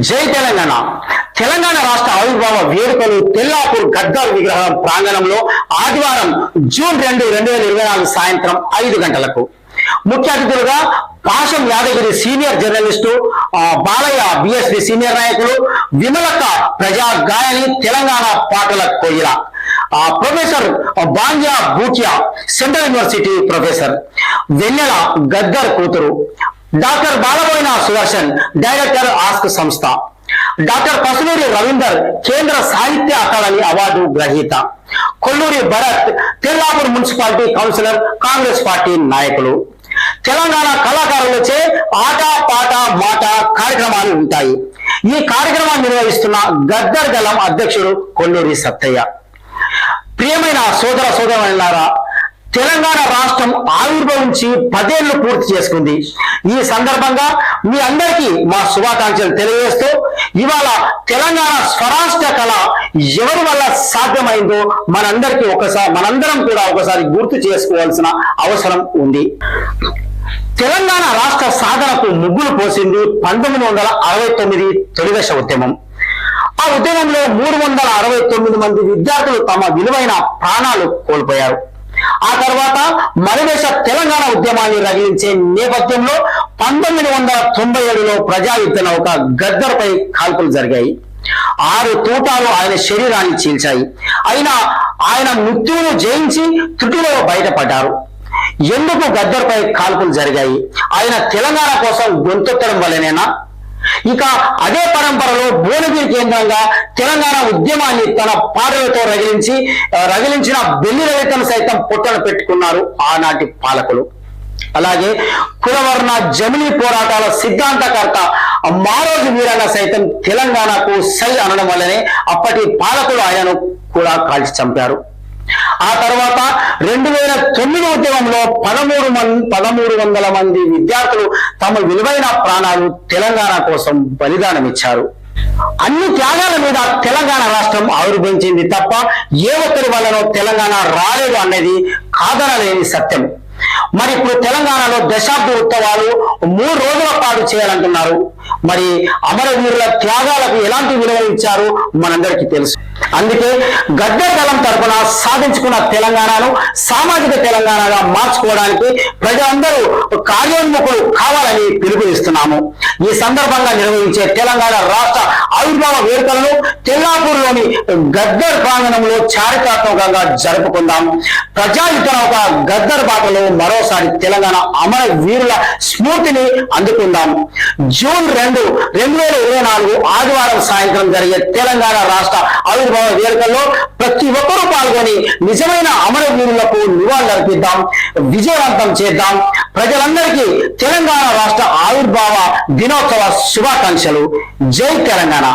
జై తెలంగాణ. తెలంగాణ రాష్ట్ర ఆవిర్భావ వేడుకలు తెల్లాపూర్ గద్దర్ విగ్రహం ప్రాంగణంలో ఆదివారం జూన్ 2, 2024 సాయంత్రం 5 గంటలకు ముఖ్య అతిథులుగా Pasham Yadagiri senior journalist, Balaiah BSP senior నాయకులు, విమలక్క ప్రజా గాయని, తెలంగాణ పాటల కోయిల, professor Bangya Bhutia central university professor, Vennela Gaddar కూతురు, doctor Balaboina Sudarshan director ASK సంస్థ, డాక్టర్ పసులూరి రవీందర్ కేంద్ర సాహిత్య అకాడమీ అవార్డు గ్రహీత, Kolluri Bharath Tellapur municipality councillor Congress party నాయకులు. తెలంగాణ కళాకారులచే ఆట పాట మాట కార్యక్రమాలు ఉంటాయి. ఈ కార్యక్రమాన్ని నిర్వహిస్తున్న గద్దర్ గలం అధ్యక్షుడు కొల్లూరి సత్తయ్య. ప్రియమైన సోదర సోదరులారా, తెలంగాణ రాష్ట్రం ఆవిర్భవించి 10 ఏళ్లు పూర్తి చేసుకుంది. ఈ సందర్భంగా మీ అందరికీ మా శుభాకాంక్షలు తెలియజేస్తూ, ఇవాళ తెలంగాణ స్వరాష్ట్ర కళ ఎవరి వల్ల సాధ్యమైందో మనందరం కూడా ఒకసారి గుర్తు చేసుకోవాల్సిన అవసరం ఉంది. తెలంగాణ రాష్ట్ర సాధనకు ముగ్గులు పోసింది 1969 తొలిదశ ఉద్యమం. ఆ ఉద్యమంలో 369 మంది విద్యార్థులు తమ విలువైన ప్రాణాలు కోల్పోయారు. ఆ తర్వాత మలిదేశ తెలంగాణ ఉద్యమాన్ని రగిలించే నేపథ్యంలో 1997లో ప్రజాయుద్ధ నౌక గద్దర్ పై కాల్పులు జరిగాయి. 6 తూటాలు ఆయన శరీరాన్ని చీల్చాయి. అయినా ఆయన మృత్యువును జయించి త్రుటిలో బయటపడ్డారు. ఎందుకు గద్దర్ పై కాల్పులు జరిగాయి? ఆయన తెలంగాణ కోసం గొంతెత్తడం వల్లనేనా? ఇక అదే పరంపరలో భువనగిరి కేంద్రంగా తెలంగాణ ఉద్యమాన్ని తన పాటలతో రగిలించిన బెల్లి రవితను సైతం పొట్టన పెట్టుకున్నారు ఆనాటి పాలకులు. అలాగే కులవర్ణ జమిలీ పోరాటాల సిద్ధాంతకర్త మారోజు వీరన్న సైతం తెలంగాణకు సై అనడం వల్లనే అప్పటి పాలకులు ఆయనను కూడా కాల్చి చంపారు. ఆ తర్వాత 2009 ఉద్యమంలో 1300 మంది విద్యార్థులు తమ విలువైన ప్రాణాలు తెలంగాణ కోసం బలిదానం ఇచ్చారు. అన్ని త్యాగాల మీద తెలంగాణ రాష్ట్రం ఆవిర్భవించింది తప్ప ఏ ఒక్కరి వల్లనో తెలంగాణ రాలేదు అనేది కాదనలేని సత్యం. మరి ఇప్పుడు తెలంగాణలో దశాబ్ది ఉత్సవాలు 3 రోజుల పాటు చేయాలంటున్నారు. మరి అమరవీరుల త్యాగాలకు ఎలాంటి విలువ ఇచ్చారు మనందరికీ తెలుసు. అందుకే గద్దర్ దళం తరఫున సాధించుకున్న తెలంగాణను సామాజిక తెలంగాణగా మార్చుకోవడానికి ప్రజలందరూ కార్యోన్ముఖులు కావాలని పిలుపునిస్తున్నాము. ఈ సందర్భంగా నిర్వహించే తెలంగాణ రాష్ట్ర ఆవిర్భావ వేడుకలను తెల్లాపూర్లోని గద్దర్ ప్రాంగణంలో చారిత్రాత్మకంగా జరుపుకుందాం. ప్రజాయుద్ధ ఒక గద్దర్ బాటలో మరోసారి తెలంగాణ అమర వీరుల స్ఫూర్తిని అందుకుందాం. జూన్ 2, 2024 ఆదివారం సాయంత్రం జరిగే తెలంగాణ రాష్ట్ర ఆవిర్భావ వేడుకల్లో ప్రతి ఒక్కరూ పాల్గొని నిజమైన అమరవీరులకు నివాళులర్పిద్దాం, విజయవంతం చేద్దాం. ప్రజలందరికీ తెలంగాణ రాష్ట్ర ఆవిర్భావ దినోత్సవ శుభాకాంక్షలు. జై తెలంగాణ.